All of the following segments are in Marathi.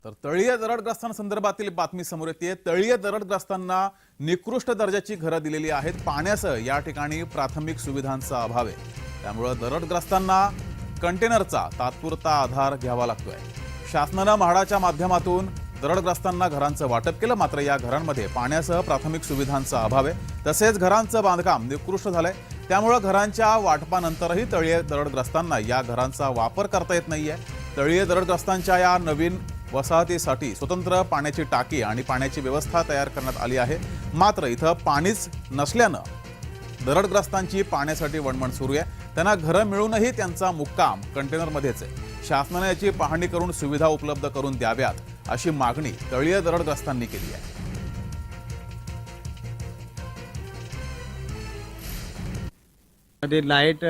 तर तळीय दरडग्रस्तांसंदर्भातील बातमी समोर येते। तळीय दरडग्रस्तांना निकृष्ट दर्जाची घरं दिलेली आहेत। पाण्यासह या ठिकाणी प्राथमिक सुविधांचा अभाव आहे। त्यामुळे दरडग्रस्तांना कंटेनरचा तात्पुरता आधार घ्यावा लागतोय। शासनाने म्हाडाच्या माध्यमातून दरडग्रस्तांना घरांचं वाटप केलं, मात्र या घरांमध्ये पाण्यासह प्राथमिक सुविधांचा अभाव आहे। तसेच घरांचं बांधकाम निकृष्ट झालंय। त्यामुळे घरांच्या वाटपानंतरही तळीय दरडग्रस्तांना या घरांचा वापर करता येत नाहीये। तळीय दरडग्रस्तांच्या या नवीन वसाहतीसाठी स्वतंत्र पाण्याची टाकी आणि पाण्याची व्यवस्था तयार करण्यात आली आहे। मात्र इथं पाणीच नसल्यानं दरडग्रस्तांची पाण्यासाठी वणवण सुरू आहे। त्यांना घरं मिळूनही त्यांचा मुक्काम कंटेनरमध्येच आहे। शासनाने याची पाहणी करून सुविधा उपलब्ध करून द्याव्यात अशी मागणी तळीय दरडग्रस्तांनी केली आहे। लाईट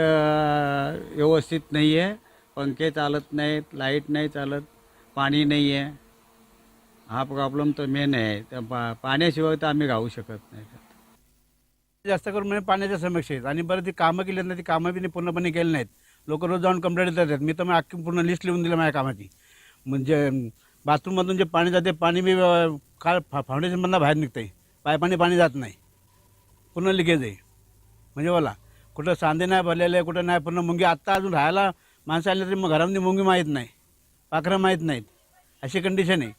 व्यवस्थित नाही आहे, पंखे चालत नाहीत, लाईट नाही चालत, पाणी नाही आहे। हा प्रॉब्लेम तर मेन आहे। त्या पाण्याशिवाय तर आम्ही राहू शकत नाही। जास्त करून म्हणजे पाण्याच्या समस्या आहेत आणि बरं ती कामं केली नाही, ती कामं बी पूर्णपणे केली नाहीत। लोक रोज जाऊन कंप्लेंट देतात। मी तर अख्खी पूर्ण लिस्ट लिहून दिली माझ्या कामाची। म्हणजे बाथरूममधून जे पाणी जाते, पाणी बी काय फाउंडेशनमधनं बाहेर निघतंय, पायपाने पाणी जात नाही, पूर्ण लिकेज आहे। म्हणजे बोला कुठं सांधे नाही भरलेले, कुठं नाही, पूर्ण मुंगी। आत्ता अजून राहायला माणसं आले तरी मग घरामध्ये मुंगी माहीत नाही, पाखरं माहीत नाहीत, अशी कंडिशन आहे।